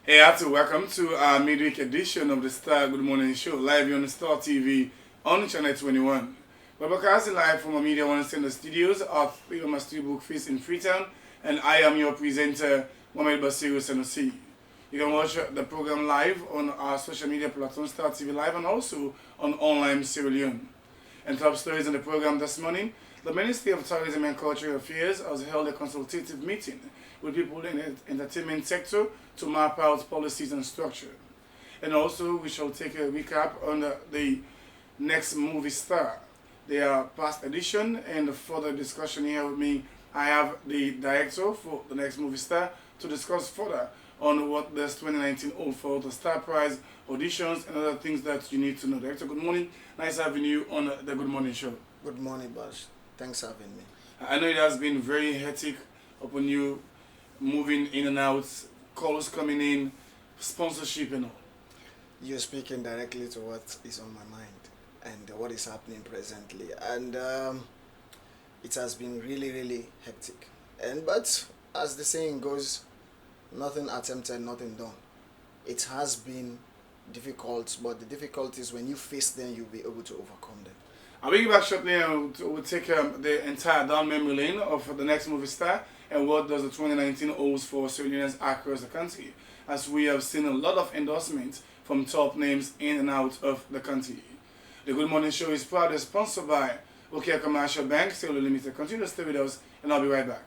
Hey, Atu, welcome to our midweek edition of the Star Good Morning Show, live on the Star TV on Channel 21. We're broadcasting live from our Media One Center studios at Freedom Studio Book Feast in Freetown, and I am your presenter, Mohamed Basiru Sanusi. You can watch the program live on our social media platform, Star TV Live, and also on online Sierra Leone. And top stories in the program this morning: the Ministry of Tourism and Cultural Affairs has held a consultative meeting with people in the entertainment sector to map out policies and structure. And also, we shall take a recap on the next movie star, their past edition, and further discussion here with me. I have the director for the next movie star to discuss further on what this 2019 hold for the Star Prize auditions and other things that you need to know. Director, good morning. Nice having you on the Good Morning Show. Good morning, Bash. Thanks for having me. I know it has been very hectic upon you, moving in and out, calls coming in, sponsorship and all. You're speaking directly to what is on my mind and what is happening presently. And it has been really, really hectic. But as the saying goes, nothing attempted, nothing done. It has been difficult, but the difficulties, when you face them, you'll be able to overcome them. I'll bring you back shortly and we'll take the entire down memory lane of the next movie star and what does the 2019 holds for Sierra Leoneans across the country, as we have seen a lot of endorsements from top names in and out of the country. The Good Morning Show is proudly sponsored by OK Commercial Bank, Sierra Leone Limited. Continue to stay with us and I'll be right back.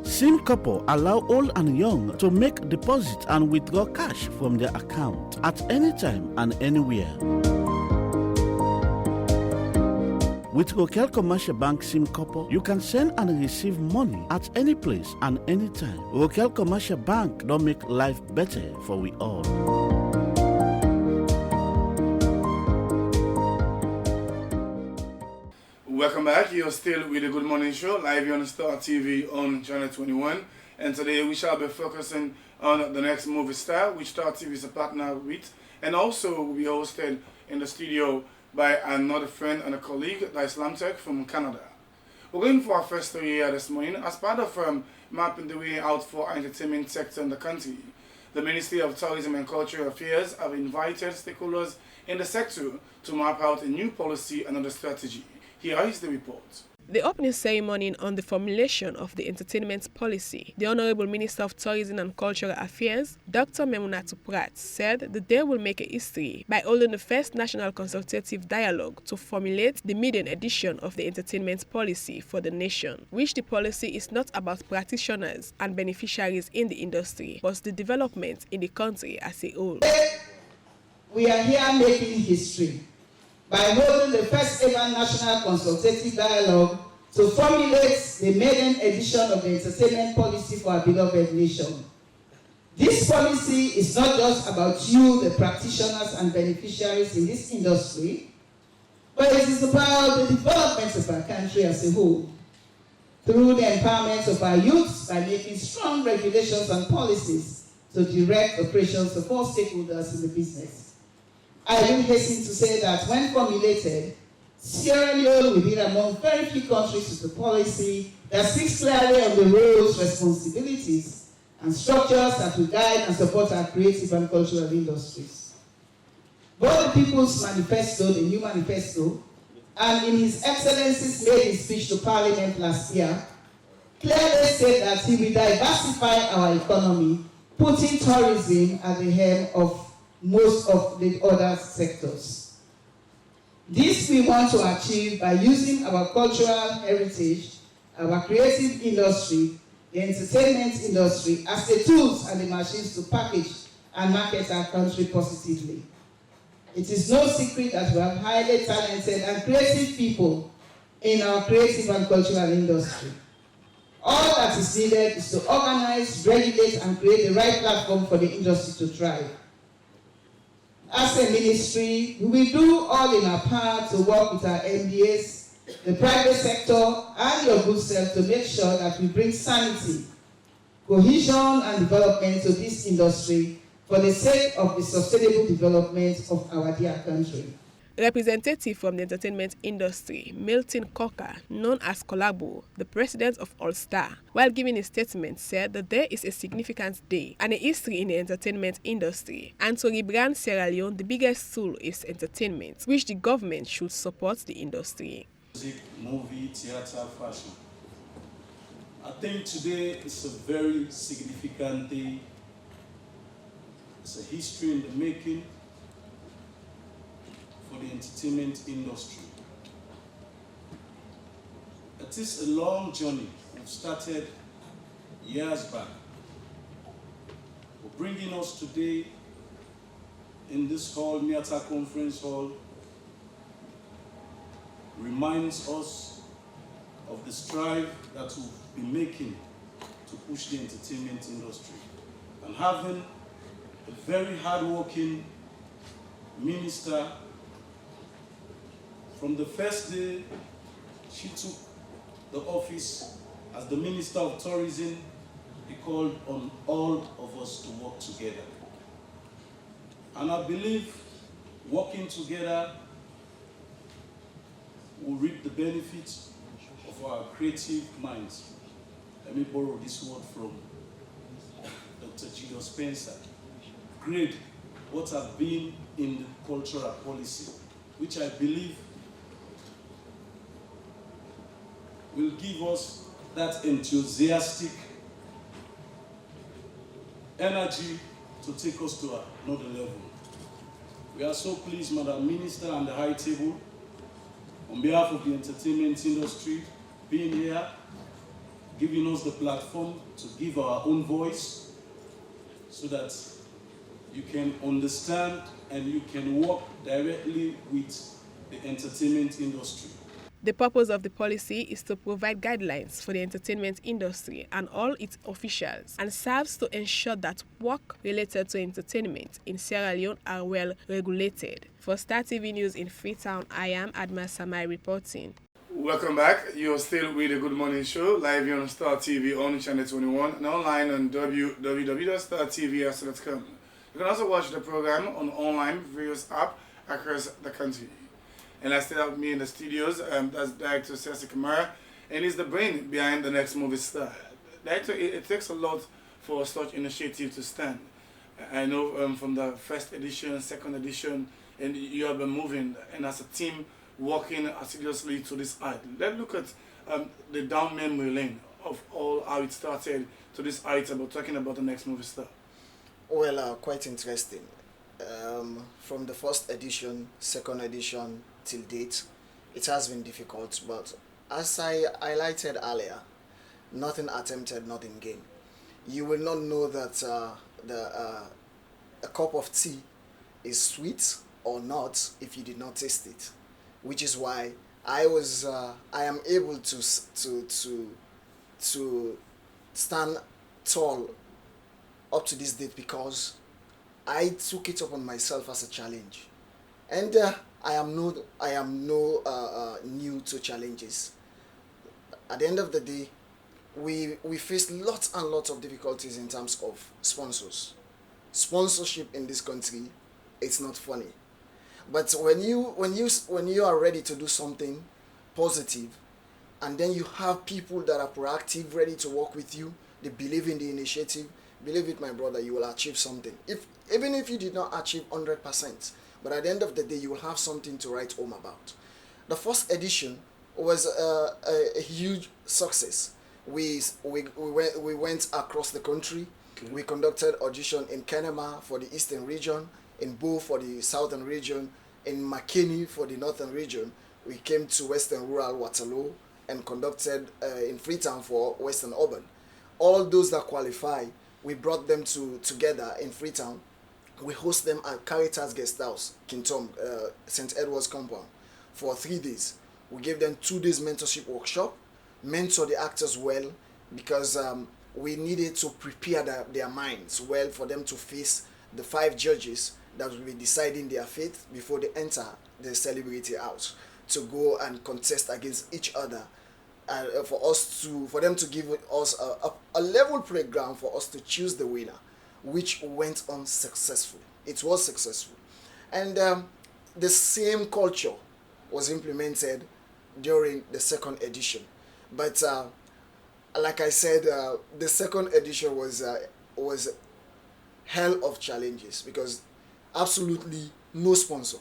Sim Couple allow old and young to make deposit and withdraw cash from their account at any time and anywhere. With Rokel Commercial Bank SIM Couple, you can send and receive money at any place and any time. Rokel Commercial Bank don't make life better for we all. Welcome back. You're still with the Good Morning Show, live on Star TV on Channel 21. And today we shall be focusing on the next movie star, which Star TV is a partner with. And also will be hosted in the studio by another friend and a colleague, Islam Tech from Canada. We're going for our first story here this morning as part of mapping the way out for our entertainment sector in the country. The Ministry of Tourism and Cultural Affairs have invited stakeholders in the sector to map out a new policy and another strategy. Here is the report. The opening ceremony on the formulation of the entertainment policy, the Honorable Minister of Tourism and Cultural Affairs, Dr. Memunatu Pratt, said the day will make a history by holding the first national consultative dialogue to formulate the maiden edition of the entertainment policy for the nation, which the policy is not about practitioners and beneficiaries in the industry, but the development in the country as a whole. We are here making history by holding the first ever national consultative dialogue to formulate the maiden edition of the entertainment policy for our beloved nation. This policy is not just about you, the practitioners and beneficiaries in this industry, but it is about the development of our country as a whole, through the empowerment of our youth by making strong regulations and policies to direct operations of all stakeholders in the business. I will hasten to say that when formulated, Sierra Leone will be among very few countries with a policy that speaks clearly on the roles, responsibilities, and structures that will guide and support our creative and cultural industries. Both the People's Manifesto, the new manifesto, and in His Excellency's maiden speech to Parliament last year, clearly said that he will diversify our economy, putting tourism at the helm of most of the other sectors. This we want to achieve by using our cultural heritage, our creative industry, the entertainment industry as the tools and the machines to package and market our country positively. It is no secret that we have highly talented and creative people in our creative and cultural industry. All that is needed is to organize, regulate, and create the right platform for the industry to thrive. As a ministry, we will do all in our power to work with our MDAs, the private sector, and your good self to make sure that we bring sanity, cohesion, and development to this industry for the sake of the sustainable development of our dear country. Representative from the entertainment industry, Milton Cocker, known as Collabo, the president of All Star, while giving a statement, said that there is a significant day and a history in the entertainment industry, and to rebrand Sierra Leone, the biggest tool is entertainment, which the government should support the industry. Music, movie, theater, fashion. I think today is a very significant day. It's a history in the making for the entertainment industry. It is a long journey. We've started years back. For bringing us today in this hall, Miata Conference Hall, reminds us of the strive that we've been making to push the entertainment industry. And having a very hardworking minister, from the first day she took the office as the Minister of Tourism, he called on all of us to work together. And I believe working together will reap the benefits of our creative minds. Let me borrow this word from Dr. Gildo Spencer. Grade what have been in the cultural policy, which I believe will give us that enthusiastic energy to take us to another level. We are so pleased, Madam Minister and the High Table, on behalf of the entertainment industry, being here, giving us the platform to give our own voice so that you can understand and you can work directly with the entertainment industry. The purpose of the policy is to provide guidelines for the entertainment industry and all its officials, and serves to ensure that work related to entertainment in Sierra Leone are well regulated. For Star TV News in Freetown, I am Adma Samai reporting. Welcome back. You're still with the Good Morning Show, live here on Star TV on Channel 21 and online on www.startvs.com. You can also watch the program on online various apps across the country. And I still have me in the studios, that's Director Ceci Kamara, and he's the brain behind the next movie star. Director, it takes a lot for such initiative to stand. I know from the first edition, second edition, and you have been moving, and as a team, working assiduously to this height. Let's look at the down memory lane of all how it started to this height about talking about the next movie star. Well, quite interesting. From the first edition, second edition till date, it has been difficult, but as I highlighted earlier, nothing attempted, nothing gained. You will not know that a cup of tea is sweet or not if you did not taste it, which is why I am able to stand tall up to this date, because I took it upon myself as a challenge, and I am no new to challenges. At the end of the day, we face lots and lots of difficulties in terms of sponsors. Sponsorship in this country, it's not funny. But when you are ready to do something positive, and then you have people that are proactive, ready to work with you, they believe in the initiative, believe it, my brother, you will achieve something. Even if you did not achieve 100%, but at the end of the day, you will have something to write home about. The first edition was a huge success. We went across the country. Okay. We conducted audition in Kenema for the Eastern region, in Bo for the Southern region, in Makeni for the Northern region. We came to Western Rural Waterloo and conducted in Freetown for Western Urban. All those that qualify, we brought them together in Freetown. We host them at Caritas Guest House, Kintom, St. Edward's Compound, for 3 days. We gave them 2 days mentorship workshop, mentor the actors well, because we needed to prepare their minds well for them to face the 5 judges that will be deciding their fate before they enter the celebrity house to go and contest against each other. For them to give us a level playground for us to choose the winner, which went on successfully. It was successful. And the same culture was implemented during the second edition. But like I said, the second edition was hell of challenges because absolutely no sponsor.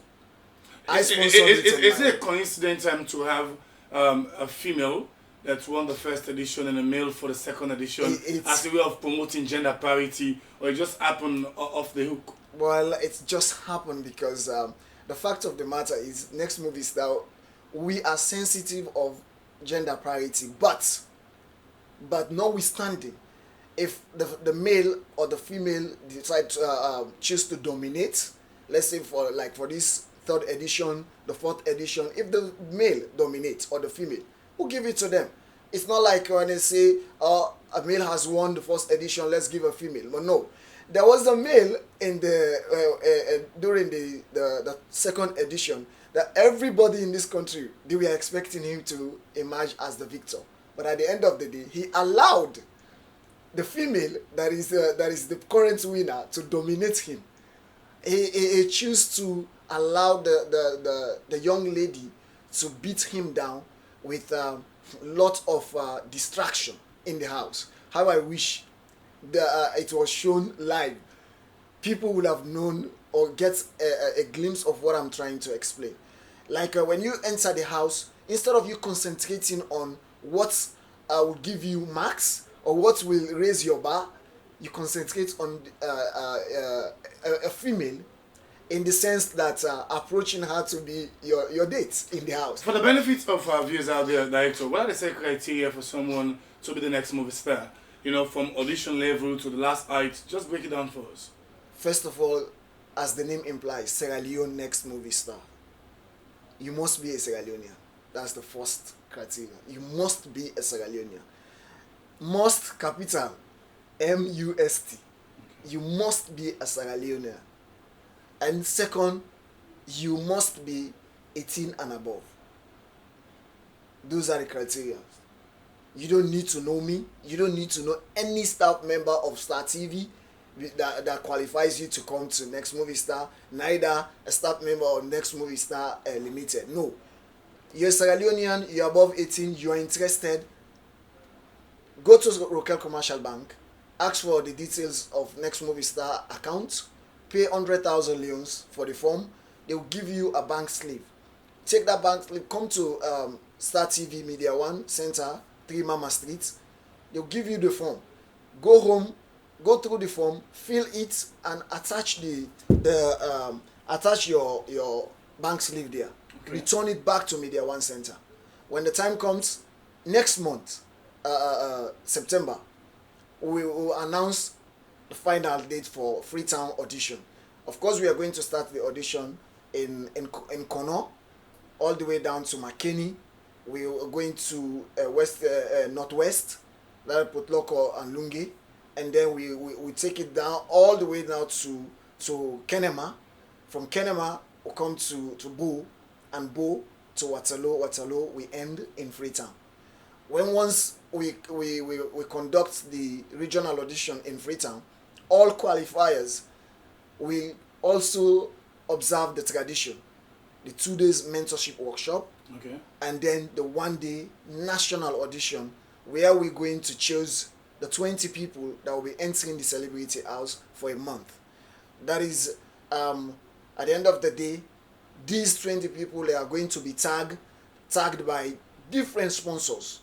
I sponsored Is it a coincidence to have a female that won the first edition and a male for the second edition as a way of promoting gender parity, or it just happened off the hook? Well, it just happened because the fact of the matter is, Next Movie Star, we are sensitive of gender parity, but notwithstanding, if the male or the female decide to choose to dominate, let's say for this third edition, the fourth edition, if the male dominates or the female, we'll give it to them. It's not like when they say, a male has won the first edition, let's give a female. But no, there was a male in the during the second edition that everybody in this country, they were expecting him to emerge as the victor. But at the end of the day, he allowed the female that is the current winner to dominate him. He chose to allow the young lady to beat him down with a lot of distraction in the house. How I wish it was shown live. People would have known or get a glimpse of what I'm trying to explain. Like when you enter the house, instead of you concentrating on what will give you marks or what will raise your bar, you concentrate on a female, in the sense that approaching her to be your date in the house. For the benefit of our viewers out there, Director, what are the set criteria for someone to be the next movie star? You know, from audition level to the last height, just break it down for us. First of all, as the name implies, Sierra Leone Next Movie Star. You must be a Sierra Leonean. That's the first criteria. You must be a Sierra Leonean. Must, capital, M-U-S-T. You must be a Sierra Leonean. And second, you must be 18 and above. Those are the criteria. You don't need to know me. You don't need to know any staff member of Star TV that qualifies you to come to Next Movie Star. Neither a staff member of Next Movie Star Limited. No. You're a Sierra Leonean, you're above 18, you're interested. Go to Rokel Commercial Bank. Ask for the details of Next Movie Star account. Pay 100,000 leons for the form. They will give you a bank slip. Take that bank slip, come to Star TV Media 1 Center, 3 Mama Street. They'll give you the form. Go home, go through the form, fill it, and attach attach your bank slip there. Okay. Return it back to Media 1 Center. When the time comes, next month, September, we will announce the final date for Freetown audition. Of course, we are going to start the audition in Kono, all the way down to Makeni. We are going to Northwest, Potloko and Lungi, and then we take it down all the way down to Kenema. From Kenema, we come to Bo, and Bo to Waterloo, we end in Freetown. Once we conduct the regional audition in Freetown, all qualifiers will also observe the tradition, the 2 days mentorship workshop, okay, and then the 1-day national audition, where we're going to choose the 20 people that will be entering the Celebrity House for a month. That is, at the end of the day, these 20 people, they are going to be tagged by different sponsors.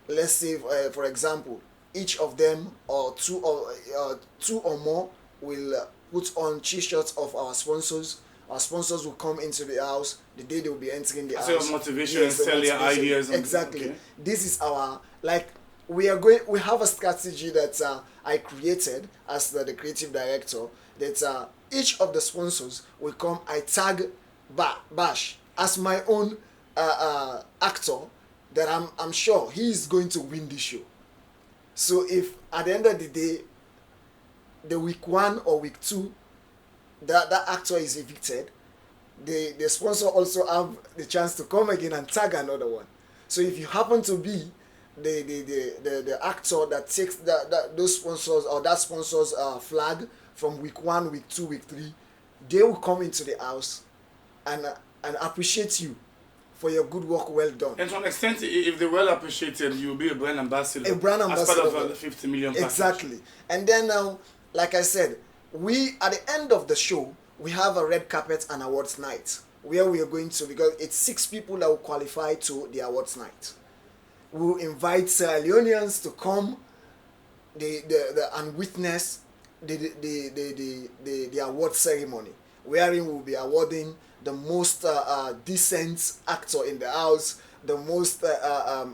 Let's say, for example, each of them or two or more will put on t-shirts of our sponsors. Our sponsors will come into the house the day they will be entering the house. So motivation, yes, sell your ideas. Exactly. Okay. This is our, we have a strategy that I created as the creative director, that each of the sponsors will come. I tag Bash as my own actor, that I'm sure he is going to win this show. So if at the end of the day, the week 1 or week 2, that actor is evicted, the sponsor also have the chance to come again and tag another one. So if you happen to be the actor that takes those sponsors or that sponsor's flag from week 1, week 2, week 3, they will come into the house and appreciate you for your good work well done. And to an extent, if they're well appreciated, you'll be a brand ambassador. A brand ambassador. As part of the 50 million package. Exactly. And then, like I said, we, at the end of the show, we have a red carpet and awards night where we are going to, because it's 6 people that will qualify to the awards night. We'll invite Sierra Leoneans to come and witness the award ceremony, wherein we'll be awarding the most decent actor in the house, the most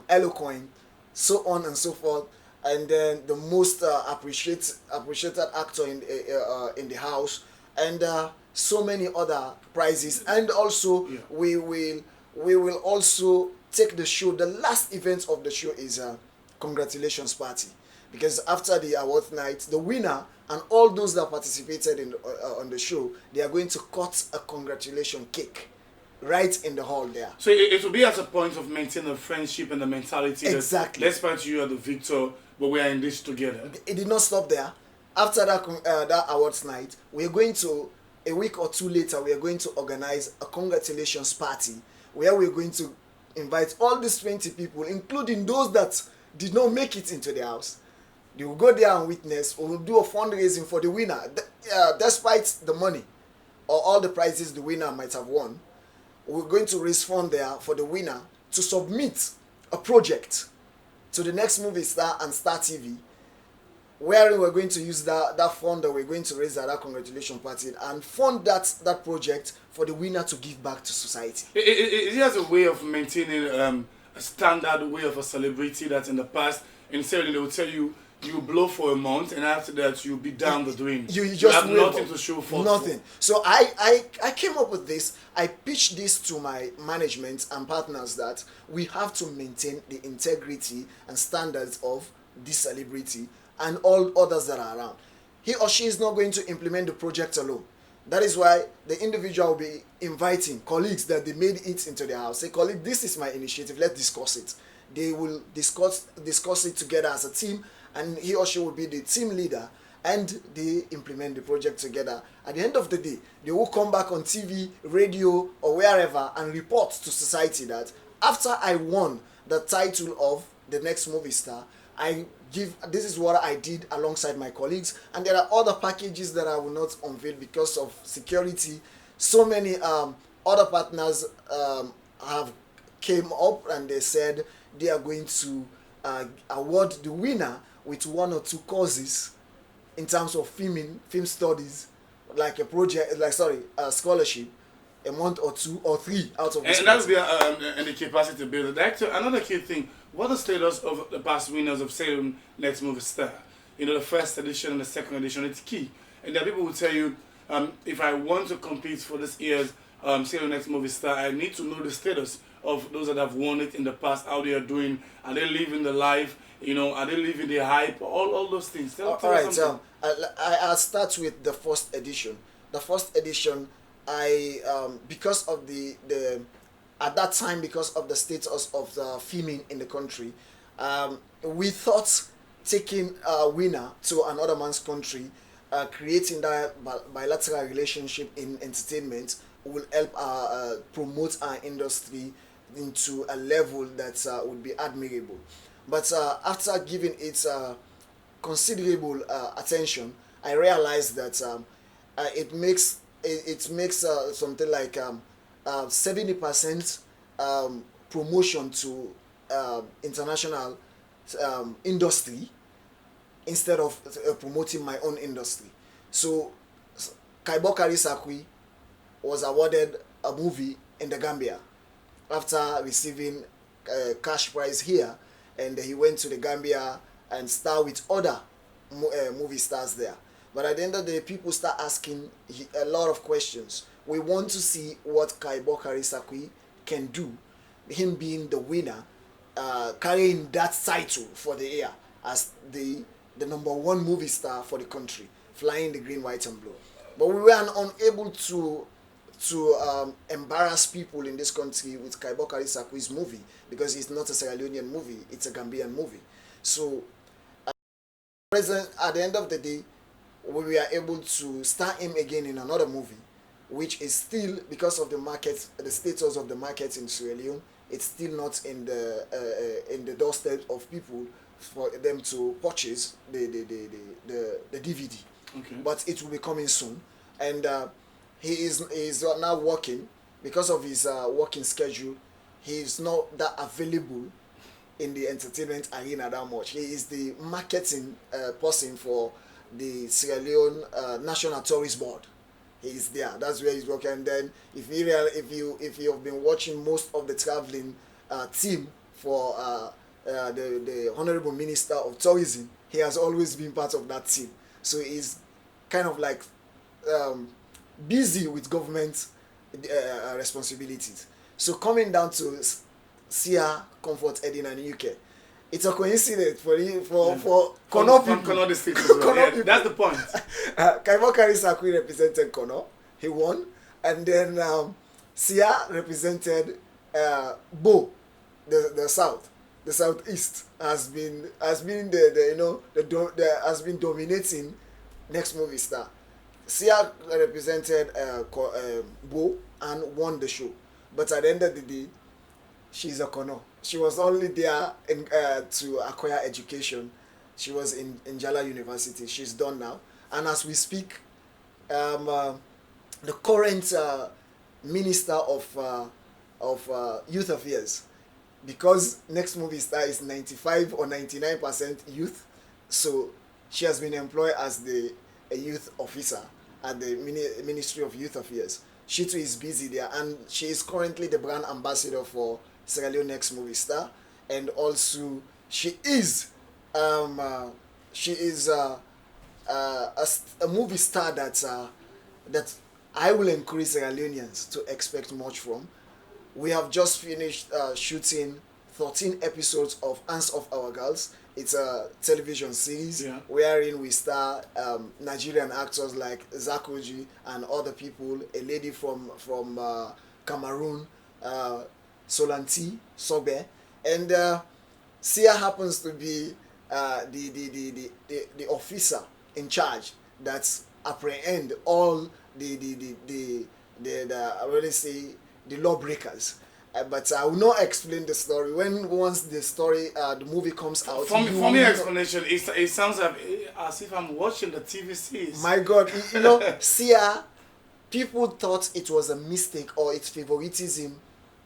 eloquent, so on and so forth, and then the most appreciated actor in the house, and so many other prizes. And also we will also take the show. The last event of the show is a congratulations party, because after the award night, the winner and all those that participated in on the show, they are going to cut a congratulation cake right in the hall there. So it will be as a point of maintaining a friendship and the mentality exactly. That let's fight, you are the victor, but we are in this together. It did not stop there. After that awards night, we are going to, a week or 2 later, we are going to organize a congratulations party where we are going to invite all these 20 people, including those that did not make it into the house. They will go there and witness. We will do a fundraising for the winner. Despite the money or all the prizes the winner might have won, we're going to raise fund there for the winner to submit a project to the Next Movie Star and Star TV, where we're going to use that fund that we're going to raise at that congratulation party and fund that project for the winner to give back to society. It has a way of maintaining a standard way of a celebrity that in the past, instead they will tell you, you blow for a month, and after that you'll be down the drain. You just have nothing to show for. Nothing. So I came up with this. I pitched this to my management and partners that we have to maintain the integrity and standards of this celebrity and all others that are around. He or she is not going to implement the project alone. That is why the individual will be inviting colleagues that they made it into their house. Say, colleague, this is my initiative. Let's discuss it. They will discuss it together as a team, and he or she will be the team leader, and they implement the project together. At the end of the day, they will come back on TV, radio, or wherever and report to society that after I won the title of the Next Movie Star, this is what I did alongside my colleagues, and there are other packages that I will not unveil because of security. So many other partners have came up and they said they are going to award the winner with 1 or 2 courses in terms of film studies, like a scholarship, a month or 2 or 3 out of this. And that's the capacity builder. Director, another key thing, what the status of the past winners of Salem Next Movie Star? You know, the first edition and the second edition, it's key. And there are people who tell you, if I want to compete for this year's Salem Next Movie Star, I need to know the status of those that have won it in the past, how they are doing, are they living the life, you know, are they living the hype, all those things. Tell right, I'll start with the first edition. The first edition, because of at that time, because of the status of the filming in the country, we thought taking a winner to another man's country, creating that bilateral relationship in entertainment will help promote our industry into a level that would be admirable. But after giving it considerable attention, I realized that it makes something like 70% promotion to international industry instead of promoting my own industry. So Kaibokari Sakwi was awarded a movie in the Gambia after receiving a cash prize here, and he went to the Gambia and starred with other movie stars there. But at the end of the day, people start asking a lot of questions. We want to see what Kaibokari Sakwi can do, him being the winner, carrying that title for the year as the #1 movie star for the country, flying the green, white, and blue. But we were unable to embarrass people in this country with Kaibokari Sakwi's movie, because it's not a Sierra Leonean movie, it's a Gambian movie. So at the end of the day, we were able to star him again in another movie, which is still, because of the market, the status of the market in Sierra Leone, it's still not in the doorstep of people for them to purchase the DVD. Okay. But it will be coming soon, and he is now working because of his working schedule. He is not that available in the entertainment arena that much. He is the marketing person for the Sierra Leone National Tourist Board. He is there. That's where he's working. And then if you have been watching most of the traveling team for the Honorable Minister of Tourism, he has always been part of that team. So he's kind of like busy with government responsibilities. So coming down to Sia Comfort Edin and UK, it's a coincidence for Kono people. Kono district as well. Yeah, that's the point. Kaimokari Sakwi represented Kono. He won. And then Sia represented Bo, the south. The southeast has been has been dominating Next Movie Star. Sia represented Bo and won the show. But at the end of the day, she's a Kono. She was only there to acquire education. She was in Njala University. She's done now. And as we speak, the current Minister of Youth Affairs, because Next Movie Star is 95 or 99% youth, so she has been employed as a youth officer at the Ministry of Youth Affairs. She too is busy there, and she is currently the brand ambassador for Sierra Leone Next Movie Star, and also she is a movie star that I will encourage Sierra Leoneans to expect much from. We have just finished shooting 13 episodes of Hands of Our Girls. It's a television series wherein we star Nigerian actors like Zakoji and other people, a lady from Cameroon, Solanti Sobe, and Sia happens to be the officer in charge that apprehend all the lawbreakers. But I will not explain the story. Once the movie comes out. For me, explanation, it sounds as if I'm watching the TV series. My God, Sia, people thought it was a mistake or it's favoritism.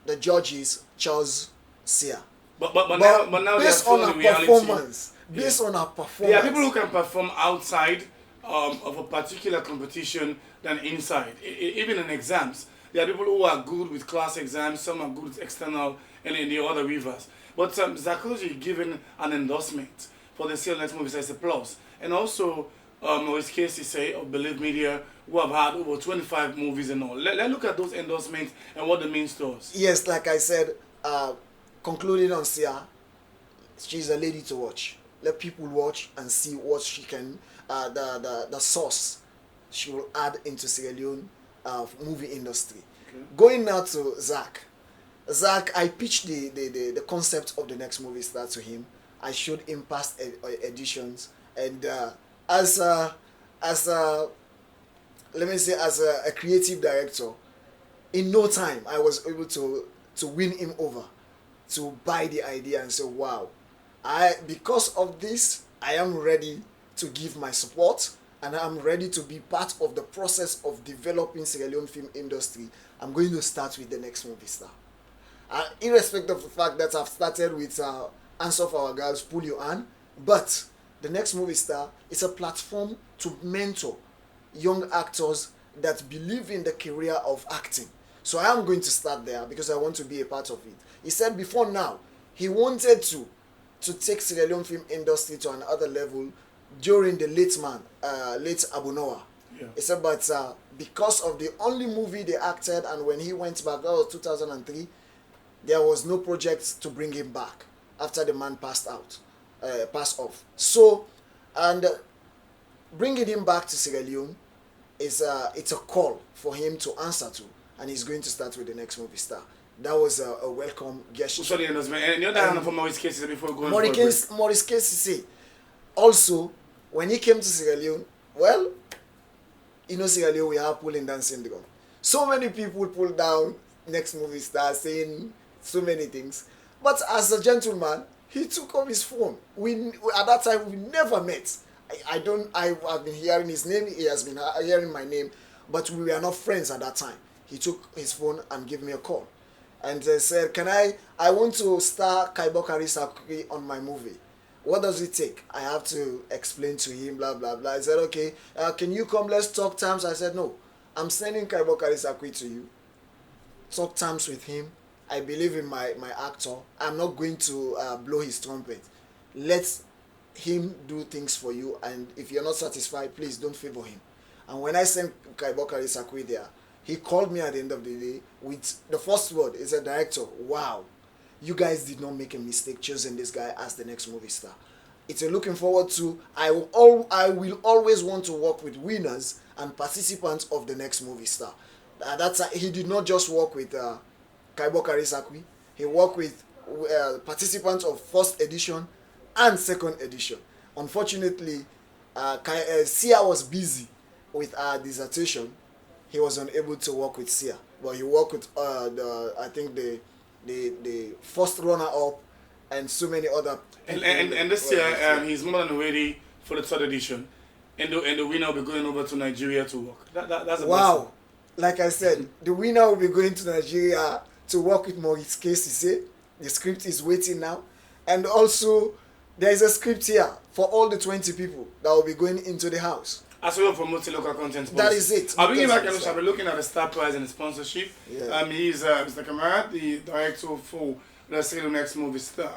The judges chose Sia. But now based on her performance, on her performance. There are people who can perform outside of a particular competition than inside. Even in exams, there are people who are good with class exams, some are good with external, and in the other rivers. But Zakoji given an endorsement for the Sierra Leone movies as a plus. And also, Maurice Casey say of Believe Media, who have had over 25 movies and all. Let's look at those endorsements and what they mean to us. Yes, like I said, concluding on Sia, she's a lady to watch. Let people watch and see what she can, the sauce she will add into Sierra Leone movie industry. Okay. Going now to Zach, I pitched the concept of the Next Movie Star to him. I showed him past editions, and as a creative director, in no time I was able to win him over, to buy the idea and say, wow, because of this, I am ready to give my support, and I'm ready to be part of the process of developing Sierra Leone film industry. I'm going to start with the Next Movie Star. Irrespective of the fact that I've started with Answer for Our Girls, Pull Your Hand, but the Next Movie Star is a platform to mentor young actors that believe in the career of acting. So I am going to start there because I want to be a part of it. He said before now, he wanted to take Sierra Leone film industry to another level during the late Abu Noah. Yeah. He said, but because of the only movie they acted, and when he went back, that was 2003, there was no project to bring him back after the man passed off. So, and bringing him back to Sierra Leone it's a call for him to answer to, and he's going to start with the Next Movie Star. That was a welcome gesture. Sorry, and the other hand for Maurice Casey before going Maurice Casey also, when he came to Sierra Leone, well, Sierra Leone, we have pulling down syndrome. So many people pulled down Next Movie Star saying so many things. But as a gentleman, he took up his phone. At that time we never met. I've been hearing his name, he has been hearing my name, but we were not friends at that time. He took his phone and gave me a call. And said, I want to star Kaibo Karisakwi on my movie. What does it take? I have to explain to him, blah, blah, blah. I said, okay, can you come, let's talk terms? I said, no, I'm sending Kaibo Karisakwi to you. Talk terms with him. I believe in my actor. I'm not going to blow his trumpet. Let him do things for you, and if you're not satisfied, please don't favor him. And when I sent Kaibo Karisakwi there, he called me at the end of the day with the first word. He said, director, wow, you guys did not make a mistake choosing this guy as the Next Movie Star. It's a looking forward to. I will always want to work with winners and participants of the Next Movie Star. He did not just work with Kaibo Karisakwi. He worked with participants of first edition and second edition. Unfortunately, Sia was busy with our dissertation. He was unable to work with Sia, but he worked with the first runner-up and so many other people. And this year, he's more than ready for the third edition, and the winner will be going over to Nigeria to work. That's a wow. blessing. Like I said, the winner will be going to Nigeria to work with Maurice Kessie. The script is waiting now, and also there is a script here for all the 20 people that will be going into the house. As well promoting local content. That is it. I'll bring you back and I'll be looking at the star prize and the sponsorship. Yeah. He's Mr. Kamara, the director for the Serial Next Movie Star.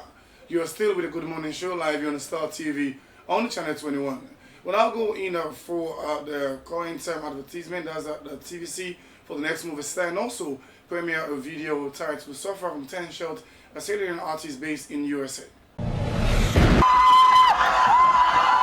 You are still with the Good Morning Show live on the Star TV on the Channel 21. Well, I'll go in for the current time advertisement. That's the TVC for the Next Movie Star, and also premiere a video titled "Suffer from 10 Shot," a Syrian artist based in USA.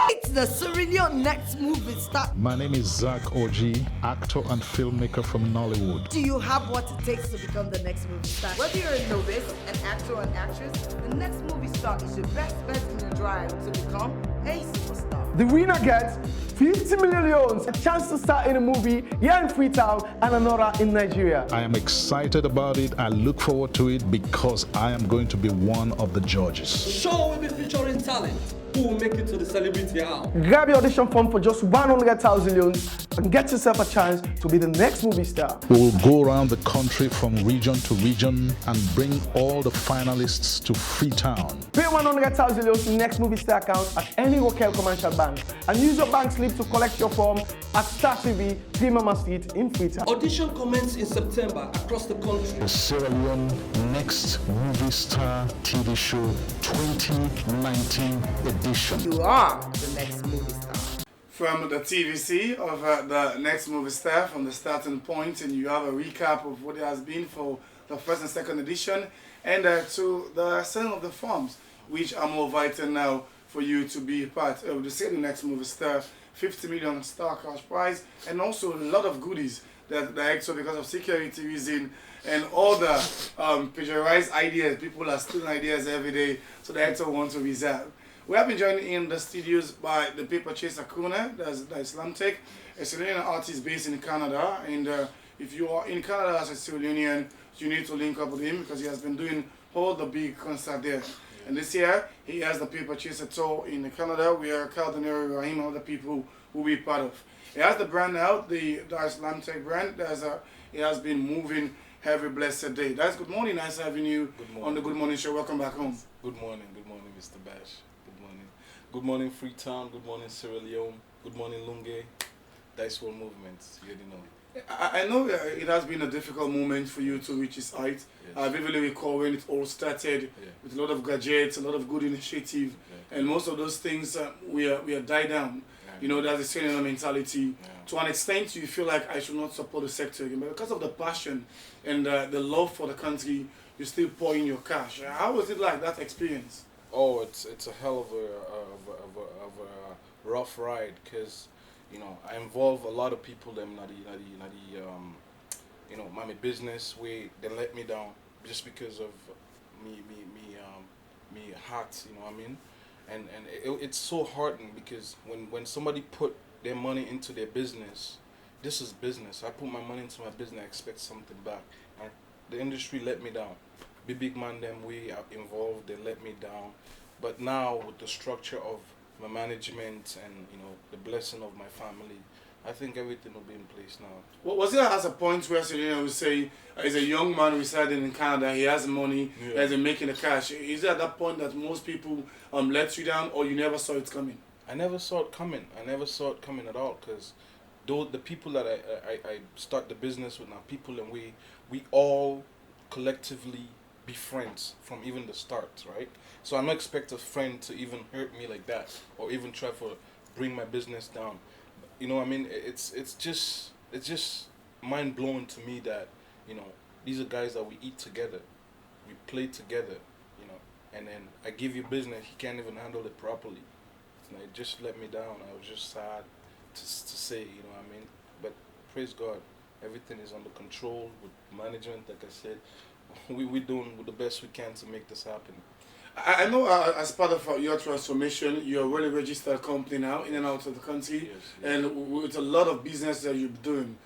It's the Cyrillian Next Movie Star. My name is Zach Oji, actor and filmmaker from Nollywood. Do you have what it takes to become the next movie star? Whether you're a novice, an actor, or an actress, the Next Movie Star is your best bet in your drive to become a superstar. The winner gets 50 million loans, a chance to star in a movie here in Freetown and another in Nigeria. I am excited about it. I look forward to it because I am going to be one of the judges. Show will be featuring talent who will make it to the celebrity house. Grab your audition form for just 100,000 loans and get yourself a chance to be the next movie star. We will go around the country from region to region and bring all the finalists to Freetown. Pay 100,000 loans in Next Movie Star account at any Rokel commercial bank and use your bank slip to collect your form at Star TV, 3 Mama Street in Freetown. Audition commences in September across the country. The Sierra Leone Next Movie Star TV Show 2019 edition. You are the next movie star. From the TVC of the Next Movie Star, from the starting point, and you have a recap of what it has been for the first and second edition, and to the selling of the forms, which are more vital now for you to be part of the Serial Next Movie Star 50 million star cash prize, and also a lot of goodies that the actor, because of security reason and all the plagiarized ideas, people are stealing ideas every day, so the actor wants to reserve. We have been joined in the studios by the paper chaser Kuna, that's Islam Tech, a Sierra Leonean artist based in Canada. And if you are in Canada as a Sierra Leonean, you need to link up with him because he has been doing all the big concerts there. And this year, he has the paper chaser tour in Canada where Caldonero, Rahim, and other people will be part of. He has the brand out, the Islam Tech brand. He has been moving every blessed day. That's good morning. Nice having you on the Good Morning Show. Welcome back home. Good morning, Mr. Bash. Good morning, Freetown. Good morning, Sierra Leone. Good morning, Lunge. Dice World Movements. You already know. I know it has been a difficult moment for you to reach this height. Yes. I vividly recall when it all started with a lot of gadgets, a lot of good initiative, and most of those things we are died down. You know, that's a Sierra mentality. To an extent, you feel like I should not support the sector again, but because of the passion and the love for the country, you still pour in your cash. How was it like, that experience? Oh, it's a hell of a rough ride because, you know, I involve a lot of people them my business way they let me down just because of me heart, you know what I mean? And it's so heartening because when somebody put their money into their business, this is business. I put my money into my business, I expect something back. And the industry let me down. Big man, them we are involved, they let me down. But now with the structure of my management and the blessing of my family, I think everything will be in place now. Well, was it at a point where Selena would say, as a young man residing in Canada, he has money, he has making the cash? Is it at that point that most people let you down, or you never saw it coming? I never saw it coming. I never saw it coming at all, because the people that I start the business with now, people, and we all collectively be friends from even the start, right? So I don't expect a friend to even hurt me like that, or even try to bring my business down. You know what I mean? It's just mind blowing to me that these are guys that we eat together, we play together, and then I give you business, he can't even handle it properly. And it just let me down. I was just sad to say, you know what I mean? But praise God, everything is under control with management. Like I said, we doing the best we can to make this happen. I know as part of your transformation, you're a really registered company now, in and out of the country, and with a lot of business that you're doing,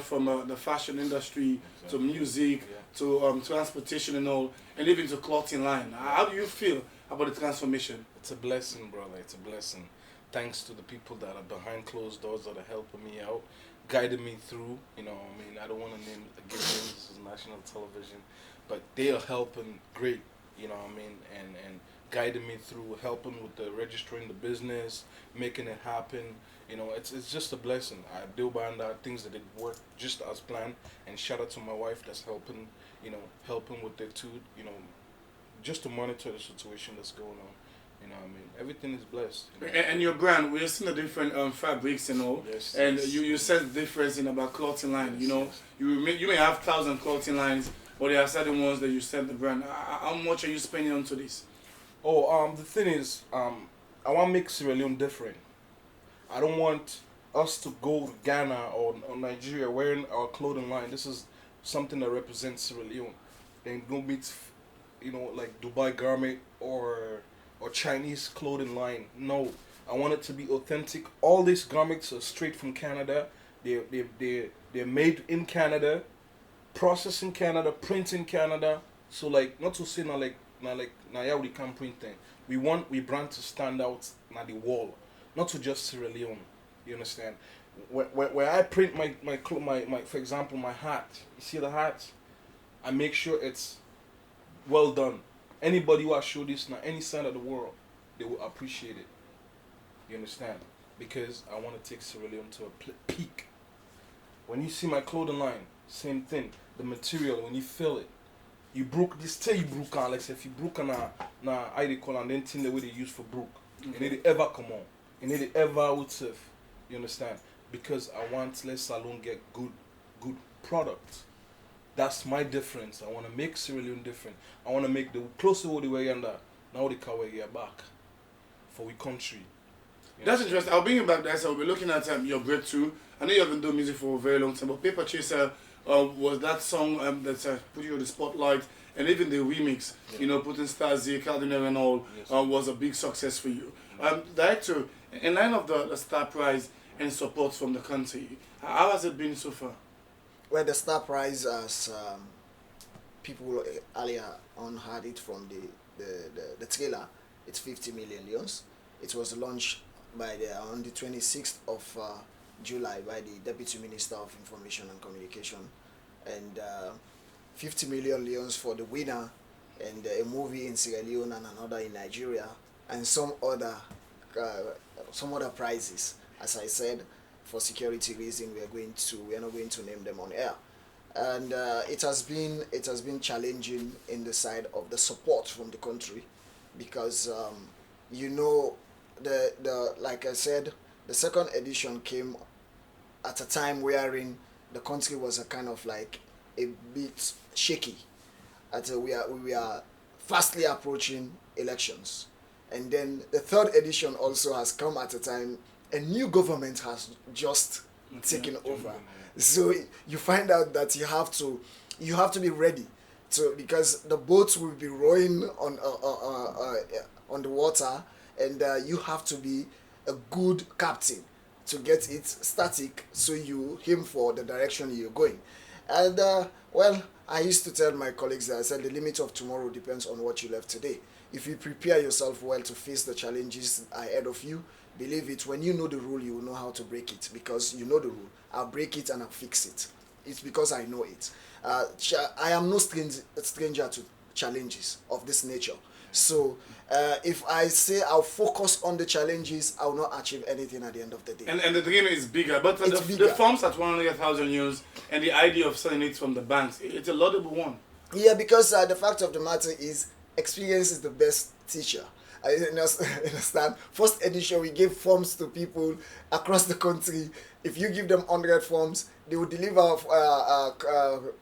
from the fashion industry to music to transportation and all, and even to clothing line. How do you feel about the transformation? It's a blessing, brother. It's a blessing. Thanks to the people that are behind closed doors that are helping me out, guiding me through. I don't want to give names. This is national television, but they are helping great. And guiding me through, helping with the registering the business, making it happen. It's just a blessing. I do behind that things that did work just as planned, and shout out to my wife that's helping, helping with the two, just to monitor the situation that's going on. Everything is blessed. And your brand, we've seen the different fabrics and all, and you said the difference in about clothing line. You may have 1,000 clothing lines, but there are certain ones that you send the brand. How much are you spending onto this? The thing is, I want to make Sierra Leone different. I don't want us to go to Ghana or Nigeria wearing our clothing line. This is something that represents Sierra Leone. Then go meet, like Dubai garment or Chinese clothing line. No, I want it to be authentic. All these garments are straight from Canada. They're made in Canada, processed in Canada, print in Canada. So not to say now we can print thing. We brand to stand out na the wall, not to just Sierra Leone. You understand? Where I print my for example my hat. You see the hat? I make sure it's well done. Anybody who I show this now, any side of the world, they will appreciate it. You understand? Because I want to take Sierra Leone to a peak. When you see my clothing line, same thing. The material, when you feel it, you broke this tail, you broke on. Like say if you broke on I they call and then thing the way they use for broke. And it ever come on. And it ever would serve. You understand? Because I want let Salon get good products. That's my difference. I want to make Sierra Leone different. I want to make the close to what they were under. Now they can wear back for we country. That's interesting. I'll bring you back there. So we'll be looking at your breakthrough. I know you haven't done music for a very long time, but Paper Chaser was that song that put you on the spotlight, and even the remix, putting Stasi, Cardinal and all, was a big success for you. Director, in line of the Star Prize and support from the country, how has it been so far? Well, the Star Prize, as people earlier on had it from the trailer, it's 50 million leons. It was launched on the 26th of July by the Deputy Minister of Information and Communication, and 50 million leons for the winner, and a movie in Sierra Leone and another in Nigeria, and some other prizes. As I said, for security reasons, we are not going to name them on air, and it has been challenging in the side of the support from the country, because like I said, the second edition came at a time wherein the country was a kind of like a bit shaky. We are fastly approaching elections, and then the third edition also has come at a time a new government has just taken over. So you find out that you have to be ready because the boats will be rowing on the water, and you have to be a good captain to get it static, so you aim for the direction you're going. And well, I used to tell my colleagues that I said the limit of tomorrow depends on what you left today. If you prepare yourself well to face the challenges ahead of you, believe it, when you know the rule, you will know how to break it, because you know the rule. I'll break it and I'll fix it. It's because I know it. I am no stranger to challenges of this nature. So if I say I'll focus on the challenges, I will not achieve anything at the end of the day. And the dream is bigger, but the farms at 100,000 euros and the idea of selling it from the banks, it's a laudable one. Yeah, because the fact of the matter is, experience is the best teacher. I understand. First edition, we gave forms to people across the country. If you give them 100 forms, they will deliver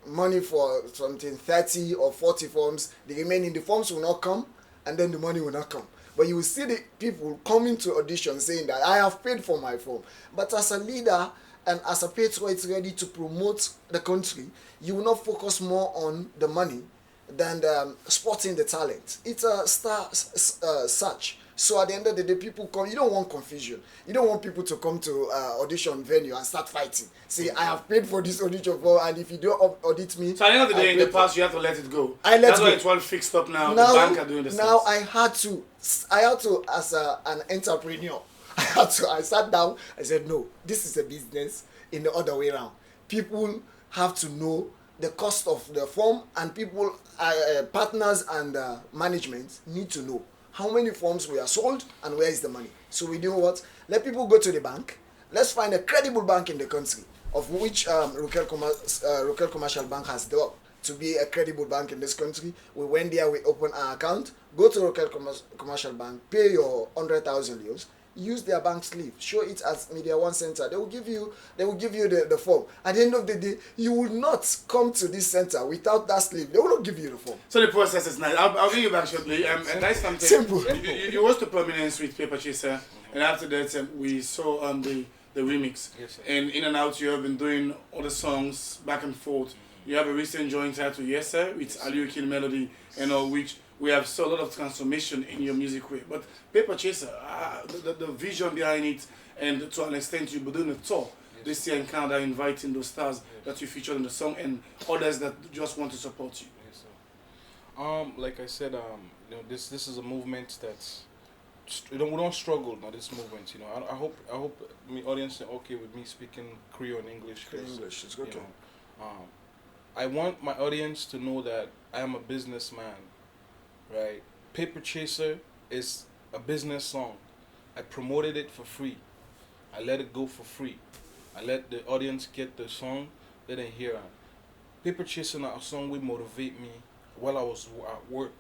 money for something 30 or 40 forms. The remaining, the forms will not come, and then the money will not come. But you will see the people coming to audition saying that I have paid for my form. But as a leader and as a patriot ready to promote the country, you will not focus more on the money than spotting the talent. It's a star search. So at the end of the day, people come. You don't want confusion. You don't want people to come to audition venue and start fighting. Say, I have paid for this audition for, and if you don't audit me. So at the end of the day, in the past, you have to let it go. That's why it's all fixed up now. The bank are doing the same. Now I had to, as an entrepreneur, I sat down. I said, no, this is a business in the other way around. People have to know the cost of the form, and people, partners and management need to know how many forms we are sold and where is the money. So we do what? Let people go to the bank. Let's find a credible bank in the country, of which Rokel Commercial Bank has done to be a credible bank in this country. We went there, we opened our account, go to Rokel Commercial Bank, pay your 100,000 euros, use their bank slip, show it at Media One Center. They will give you the form. At the end of the day, you will not come to this center without that slip. They will not give you the form. So the process is nice. I'll bring you back shortly. Nice something. Simple. You was to prominence with Paper Chaser, and after that we saw the remix. Yes, sir. And in and out, you have been doing other songs back and forth. You have a recent joint title, Yes Sir, with Aliu Kill Melody, and all which we have saw a lot of transformation in your music way. But Paper Chaser, the vision behind it, and to an extent you've been doing a tour this year in Canada, inviting those stars that you featured in the song and others that just want to support you. Yes, sir. Like I said, you know, this is a movement that's we don't struggle now. This movement, you know, I hope my audience are okay with me speaking Creole and English. English, it's okay. You know, I want my audience to know that I am a businessman. Right, Paper Chaser is a business song. I promoted it for free. I let it go for free. I let the audience get the song, let them hear it. Paper Chaser is a song will motivate me while I was at work.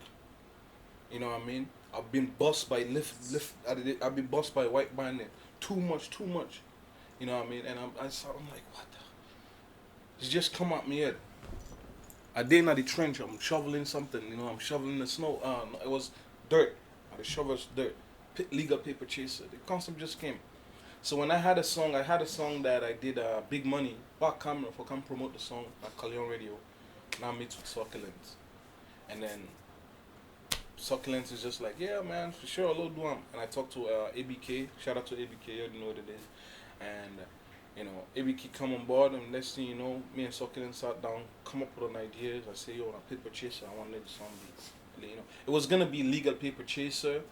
You know what I mean? I've been bossed by I've been bossed by white bandit. Too much. You know what I mean? And I'm like, what the? It's just come at me head. I did in the trench, I'm shoveling something, you know, I'm shoveling the snow. It was dirt. The shovel's dirt. Legal Paper Chaser. The concept just came. So when I had a song that I did Big Money, back camera for come promote the song at Calion Radio. Now I meet with Succulents. And then Succulents is just like, yeah man, for sure, I'll do them. And I talked to ABK, shout out to ABK, you already know what it is. And you know, ABK come on board, and next thing you know, me and Succulent sat down, come up with an idea. I say, yo, on a Paper Chaser, I want to let the song be. You know, it was gonna be Legal Paper Chaser,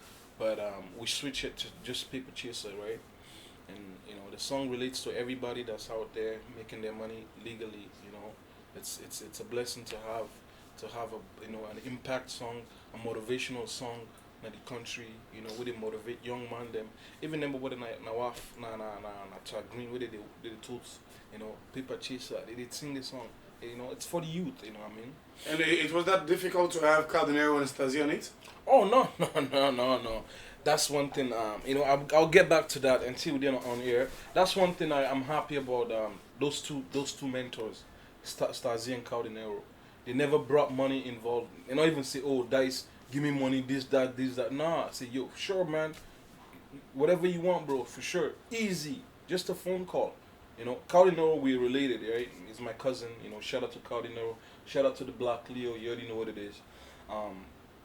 but we switched it to just Paper Chaser, right? And you know, the song relates to everybody that's out there making their money legally. You know, it's a blessing to have a, you know, an impact song, a motivational song in the country, you know, we did motivate young man them. Even them with Nawaf, Green, we did the tools, you know, Paper Chaser, they did sing the song. You know, it's for the youth, you know what I mean? And it was that difficult to have Cardinero and Stasi on it? Oh no. That's one thing, you know, I'll get back to that until we're on air. That's one thing I'm happy about, those two mentors, Stasi and Cardinero. They never brought money involved. They not even say, oh, Dice, give me money, this, that. Nah, I say, yo, sure, man. Whatever you want, bro, for sure. Easy. Just a phone call. You know, Cardinero, we're related, right? He's my cousin. You know, shout out to Cardinero. Shout out to the Black Leo. You already know what it is.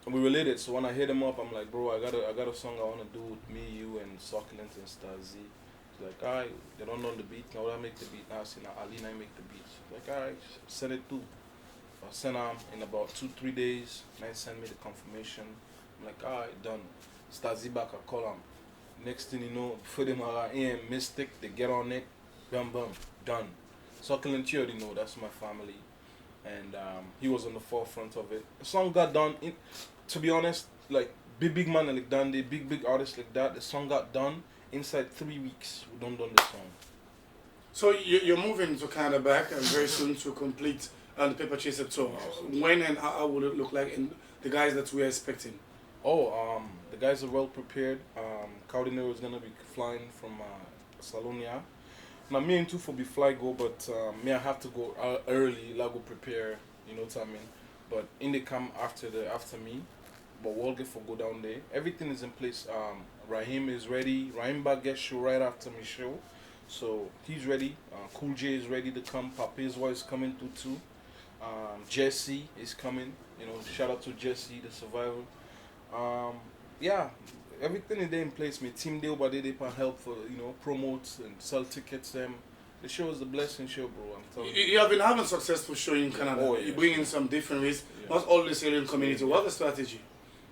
We related. So when I hit him up, I'm like, bro, I got a song I want to do with me, you, and Succulent and Stasi. Like, alright, they don't know the beat. Now I make the beat. Now I say, now Alina make the beat. She's like, alright, send it through. I send them in about 2-3 days. Man send me the confirmation. I'm like, alright, done. Start Z-Back, I call them. Next thing you know, before them are in Mystic, they get on it. Bam, bam, done. Succulent, you already know, that's my family. And he was on the forefront of it. The song got done, to be honest, like big man like Dandy, big artists like that, the song got done inside 3 weeks. We done the song. So you're moving to Canada back and very soon to complete the Paper Chaser tour. When and how would it look like in the guys that we're expecting? Oh, the guys are well prepared. Cardinal is gonna be flying from Salonia. Now me and Tufo be fly go, but me I have to go early. I go prepare, you know what I mean. But in the come after me, but we'll get for go down there. Everything is in place. Raheem is ready. Raheem back gets show right after me show, so he's ready. Cool J is ready to come. Papa's voice coming through too. Jesse is coming. You know, shout out to Jesse, the survivor. Yeah. Everything is there in place. My team deal, but they can help for promote and sell tickets. The show is a blessing show, bro. I'm telling you. You have been having successful show in Canada. Oh, yeah. You bring in some different ways. Not all the Sierra Leone community. What's the strategy?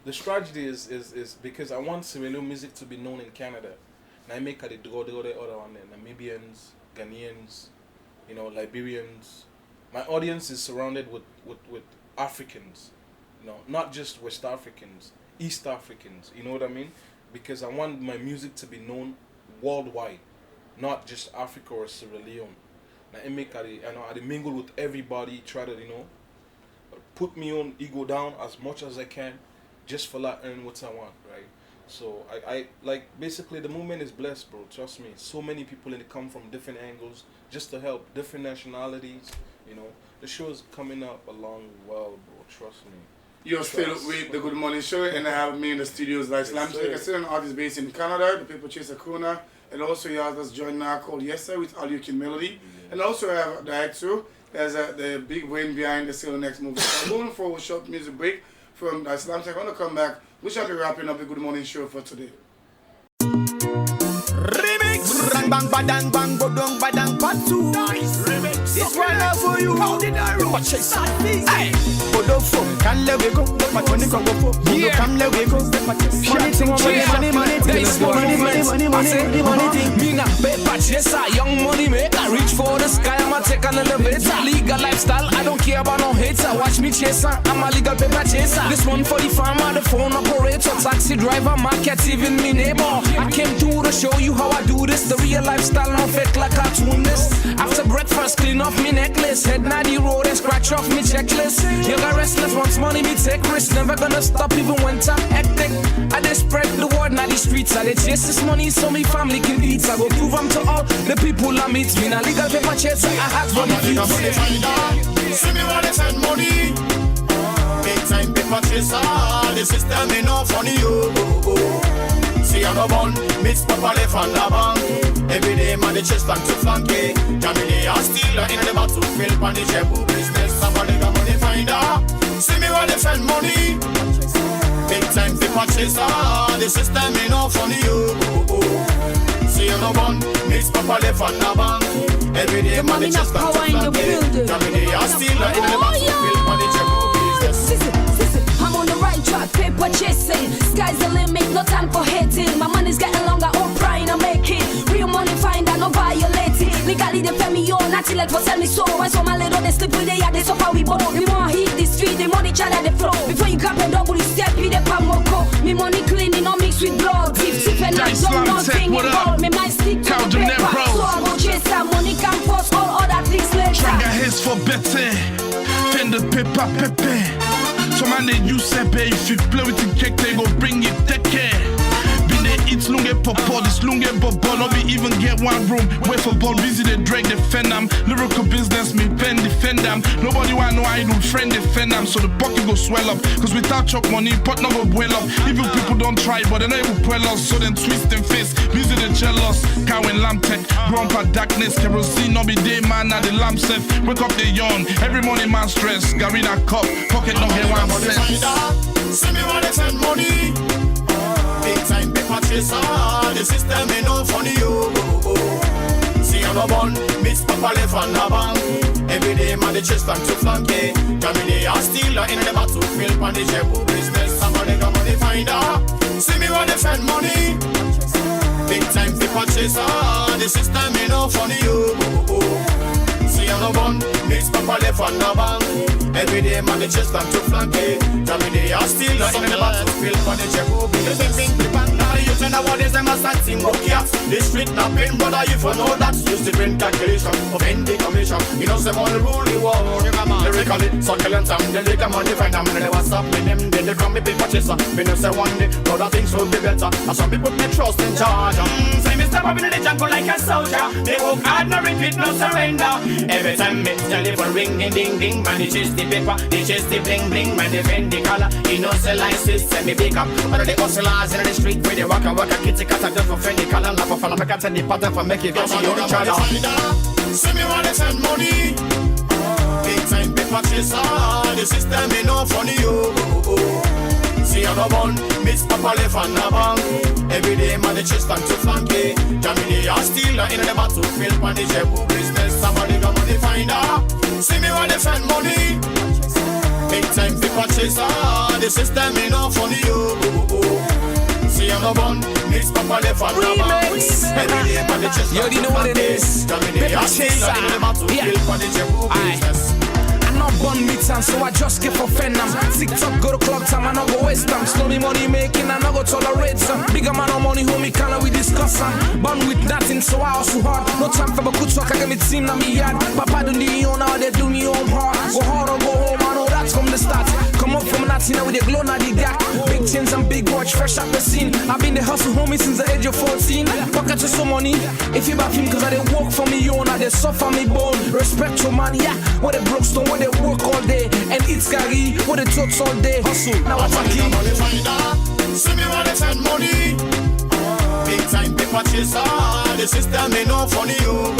The strategy is because I want Sierra Leone music to be known in Canada. And I make the other one there. Namibians, Ghanaians, Liberians. My audience is surrounded with Africans. Not just West Africans. East Africans, you know what I mean? Because I want my music to be known worldwide, not just Africa or Sierra Leone. Now I make I mingle with everybody, try to put me on ego down as much as I can, just for that earn what I want, right? So I like basically the movement is blessed, bro. Trust me. So many people come from different angles just to help, different nationalities. The show is coming up along well, bro. Trust me. You're still with the Good Morning Show, and I have me in the studios like Slam Shaker, still an artist based in Canada, the Paper Chaser Kuna, and also you have us joined now called Yesterday with All You Can Melody, and also I have director, there's the big brain behind the Still Next movie. So I'm going for a short music break from Slam Shaker. I'm going to come back. We shall be wrapping up the Good Morning Show for today. Remix! Bang bang badang bang bodong badang part 2. Nice! Remix! This one now for you. How did I roll? Hey! Bodofo, can let we go. But when you come go, you come let we go. Money, me na paper chaser, young money maker. Reach for the sky, I'ma take an elevator. Legal lifestyle, I don't care about no hater. Watch me chaser, I'm a legal paper chaser. This one for the farmer, the phone operator, taxi driver, market, even me neighbor. I came through to show you how I do this. The real lifestyle, no fake like cartoonist. After breakfast, clean off me necklace. Head na the road and scratch off me checklist. You got restless, wants money, me take risks. Never gonna stop even when time hectic. I just spread the word, now the streets. I they chase this money so me family can eat. I go prove them to all the people I meet. Me na legal paper chaser, I had one of you. See me while they send money. Big time paper chaser. The system ain't no funny, See I'm a bun, mix papa left and la bank. Every day man the chest bank to flanky. Jamily are still in the battlefield on the Jebu business. Somebody got money finder. See me while they send money. Big time paper chaser. The system ain't no funny, See I'm a bun, mix papa left and la bank. Every day man the chest bank to flanky. Jamily are still in the battlefield on the Jebu business. I'm on the right track, paper chasing. Sky's the limit, no time for hating. My money's getting longer, all trying to make it. Real money find that no violating. Legally they pay me on, not till it for sell me so. I saw my little they sleep with the they suffer we both. We want hit the street, the money chat at the floor. Before you cap a double, you step in the pamoko. Me money clean, no mix with blood. If and I don't nothing involved. Me might stick to the paper. So I go chase that money can force all other things later. Trigger hits for better. Fend the paper, pepe. So man they use sepe. If you play with the cake, they go bring it take care. Been they eat lunge popo, this lunge bobo. No be even get one room. Wait for ball, busy they drag defend them. Lyrical business, me pen defend them. Nobody want no idol, friend defend them. So the pocket go swell up. Cause without chop money, pot no go well up. Even people don't try, but they never pull us. So then twist them face, busy they jealous. Cowen lamp tech, grandpa darkness, kerosene, no be day man, now the lamp set. Wake up the yawn, every morning man stress. Garina cup, pocket no get 1 cent. See me while they send money. Big time paper chaser. The system ain't no funny, no bun, Miss Papa left on the bank. Every day man the chest and to flank. Jamini are still in the battlefield on the Jebu business. Somebody come on the finder. See me want to spend money. Big time people chaser. The system ain't no funny you. See I'm no bun, Miss Papa left on the bank. Every day man the chest and to flank. Jamini are still in the battlefield on the Jebu business. You nowadays them a start sing about cats. The street napping, brother, you for know that. Use the brain calculation of any commission. You know some all rule the world. Lyrically, succulent and then they come on the find them and they what's up with them. Then they come me paper chaser. We know say one day, brother things will be better. And some people may trust in charge. Say me step up in the jungle like a soldier. They work hard, no repeat, no surrender. Every time me telephone ring, ding ding ding. Man they chase the paper, they chase the bling bling. Man they bend the color, you know say like system me pick up. But the hustlers in the street where they walk and work a kitty cat just for friendly color. Not for follow me cat and the pattern for make it get to your each other. See me wanna send money. Big time paper chaser. The system ain't no funny you. See I'm no bun, Miss Papa left on the bank. Every day man the chest and to flank. Jamini are still in the battlefield on the Jebu business. Somebody come on the finder. See me wanna send money. Big time paper chaser. The system ain't no funny you. See I'm no bun, Miss Papa left on the bank. Every day man the chest and to flank. You know what it is. Jamini are still in the battlefield on the Jebu business. Not born meat and so I just get for fennam. TikTok go to clock time and I go waste them. Slow me money making and I go tolerate some. Bigger man of money homie can't we discuss them. Born with nothing so I also hard. No time for good talk I get me team na me yard. Papa do the own now they do me home hard. Go hard or go home I know that's from the start. Come up from nothing now with the glow now the gap. Big chains and big watch fresh up the scene. I've been the hustle homie since the age of 14. Pocket to some money. If you back him cause I they work for me own I they suffer me bone. Respect your man yeah. What a broke stone what they work all day and it's carry what the talks all day hustle now I'm fucking see me wanna send money. Big time paper chaser. The system ain't no funny you.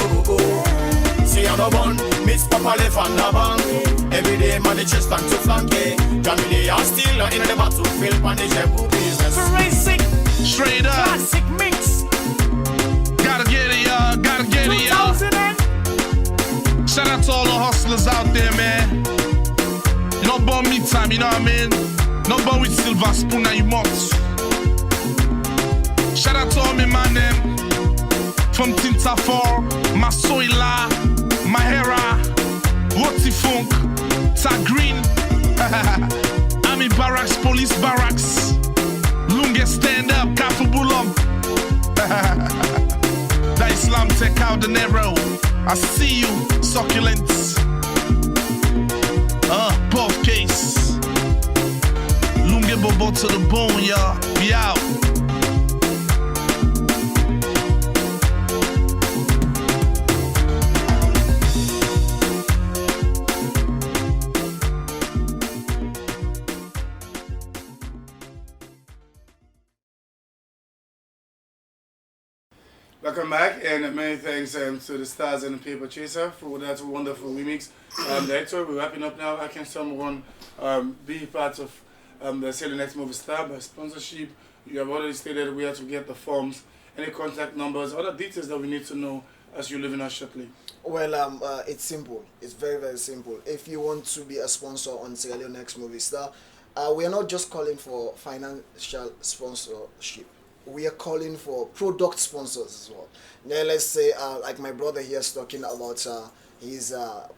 See I'm no bun, Miss Papa left on the bank. Every day man the chest and to flank. Jamini are still in the battlefield on the Jebu business. Forensic, straight up, classic mix. Gotta get it y'all, gotta get it y'all. Shout out to all the hustlers out there, man. You not born me time, you know what I mean? Not born with silver spoon, now you must. Shout out to all me man them. From Tintafor, Masoila, Mahera, Roti Funk, Green. I'm in barracks, police barracks. Lunge stand up, Kafu Bulong. The Islam take out the narrow. I see you, succulents. Puff case. Lunge bobo to the bone, y'all. We out. Welcome back, and many thanks to the Stars and the Paper Chaser for that wonderful remix. Director, we're wrapping up now. How can someone be part of the Say the Next Movie Star by sponsorship? You have already stated we have to get the forms, any contact numbers, other details that we need to know as you're leaving us shortly. Well, it's simple. It's very, very simple. If you want to be a sponsor on Sierra Leone Next Movie Star, we are not just calling for financial sponsorship. We are calling for product sponsors as well. Now, let's say, like my brother here is talking about his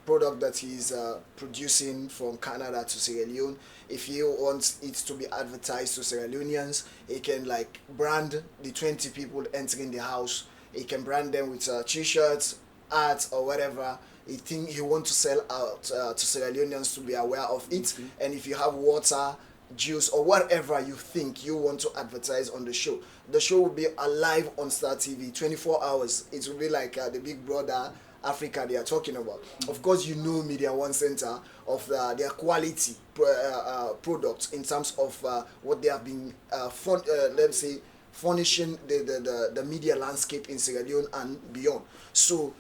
product that he's producing from Canada to Sierra Leone. If you want it to be advertised to Sierra Leoneans, he can like brand the 20 people entering the house. He can brand them with t-shirts, ads, or whatever he think he want to sell out to Sierra Leoneans to be aware of it. And if you have water, juice, or whatever you think you want to advertise on the show will be live on Star TV 24 hours. It will be like the Big Brother Africa they are talking about. Of course, you know Media One Center of their quality products in terms of what they have been let's say furnishing the media landscape in Sierra Leone and beyond. So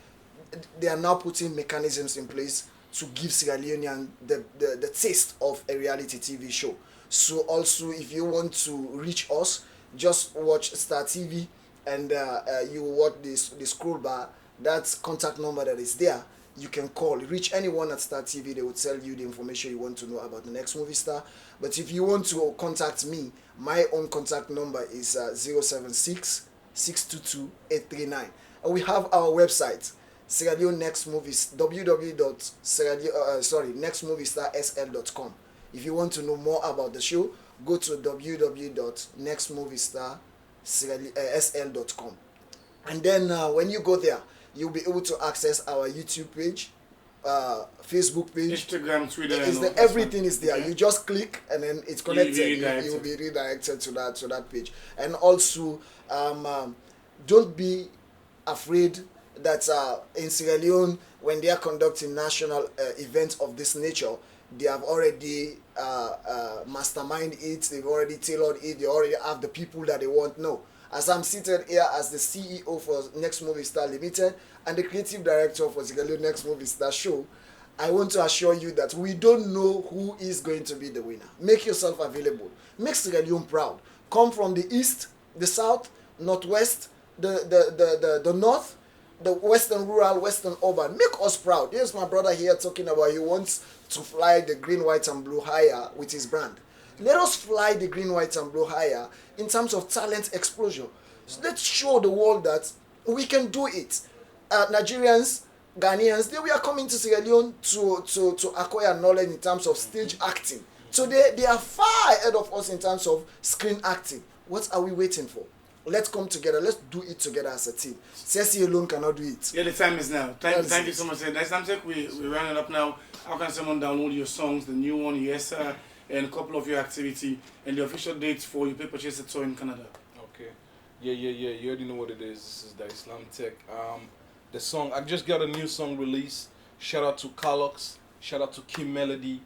they are now putting mechanisms in place to give Sierra Leonean the taste of a reality TV show. So also, if you want to reach us, just watch Star TV and you watch the scroll bar that contact number that is there, you can call. Reach anyone at Star TV. They will tell you the information you want to know about the next movie star. But if you want to contact me, my own contact number is 076-622-839. And we have our website, Sierra Leone Next Movies, nextmoviestarsl.com. If you want to know more about the show, go to www.nextmoviestarsl.com. And then when you go there, you'll be able to access our YouTube page, Facebook page, Instagram, Twitter, everything is there. Okay. You just click and then it's connected. You will be redirected to that page. And also, don't be afraid that in Sierra Leone, when they are conducting national events of this nature, they have already masterminded it. They've already tailored it. They already have the people that they want. No. As I'm seated here as the CEO for Next Movie Star Limited and the creative director for Sierra Leone Next Movie Star Show, I want to assure you that we don't know who is going to be the winner. Make yourself available. Make Sierra Leone proud. Come from the east, the south, northwest, the north, the western rural, western urban. Make us proud. Here's my brother here talking about he wants to fly the green, white, and blue higher with his brand. Let us fly the green, white, and blue higher in terms of talent explosion. So let's show the world that we can do it. Nigerians, Ghanaians, we are coming to Sierra Leone to acquire knowledge in terms of stage acting. So they are far ahead of us in terms of screen acting. What are we waiting for? Let's come together. Let's do it together as a team. CSC alone cannot do it. Yeah, the time is now. Thank you so much. Next time, we're running up now. How can someone download your songs, the new one, Yes Sir, and a couple of your activity, and the official dates for your Paper Chaser tour in Canada? Okay. Yeah. You already know what it is. This is the Islam Tech. The song, I just got a new song released. Shout out to Carlox. Shout out to Kim Melody.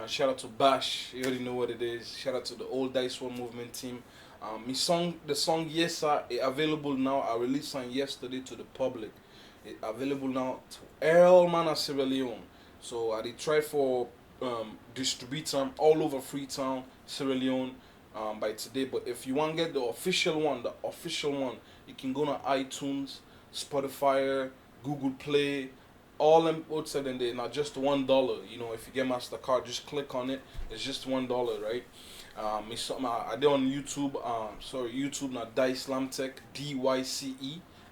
Shout out to Bash. You already know what it is. Shout out to the Old Dice One Movement team. The song Yes Sir is available now. I released it yesterday to the public. It's available now to all man of Sierra Leone. So I did try for distribute them all over Freetown, Sierra Leone by today. But if you want to get the official one, you can go to iTunes, Spotify, Google Play, all them outside and they not just $1. You know, if you get MasterCard, just click on it. It's just $1, right? I did on YouTube. YouTube now DyceLamTech,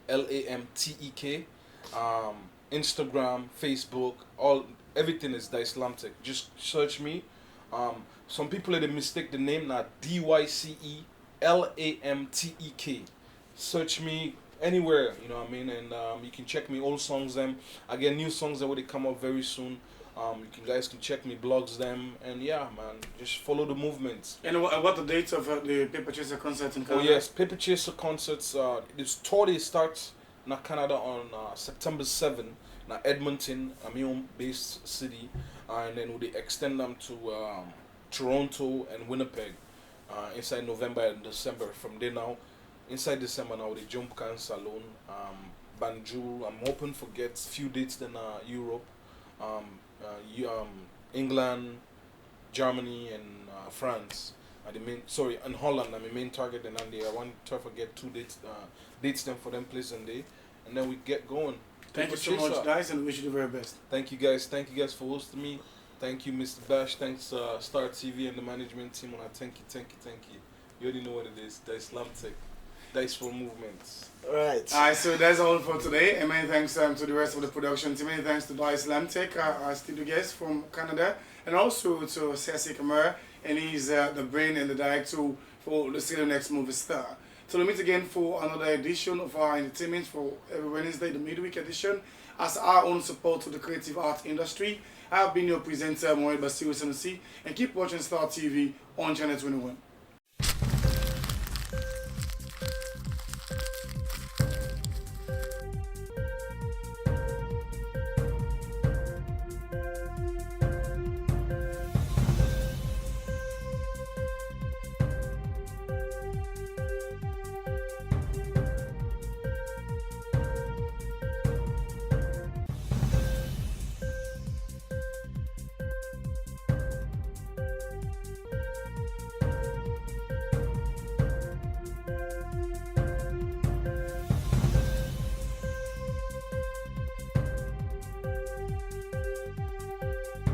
DyceLamtek. Instagram, Facebook, everything is DyceLamTech. Just search me. Some people they mistake the name now. DyceLamtek. Search me anywhere, you know what I mean, and you can check me old songs them. I get new songs that will come up very soon. You guys can check me, blogs them, and yeah, man, just follow the movements. And what the dates of the Paper Chaser concert in Canada? Oh yes, Paper Chaser concerts. This tour starts in Canada on September 7th. Now Edmonton, a Mion-based city, and then we extend them to Toronto and Winnipeg inside November and December. From there now. Inside December now, the Jump Can Salon, Banjul. I'm hoping for get few dates in Europe, England, Germany, and France. And Holland. I'm the main target, and I want to forget 2 dates them for them place and day, and then we get going. Thank you so much, guys, and wish you the very best. Thank you guys for hosting me. Thank you, Mr. Bash. Thanks Star TV and the management team. And I thank you. You already know what it is. The IslamTech. Diceful movements. Alright, so that's all for today. And many thanks to the rest of the production team. Many thanks to DyceLamTech, our studio guest from Canada, and also to CSC Kamara, and he's the brain and the director for the Sierra Leone Next Movie Star. So we'll meet again for another edition of our entertainment for every Wednesday, the midweek edition, as our own support to the creative art industry. I've been your presenter, Mohamed Basiru Sanusi, and keep watching Star TV on Channel 21.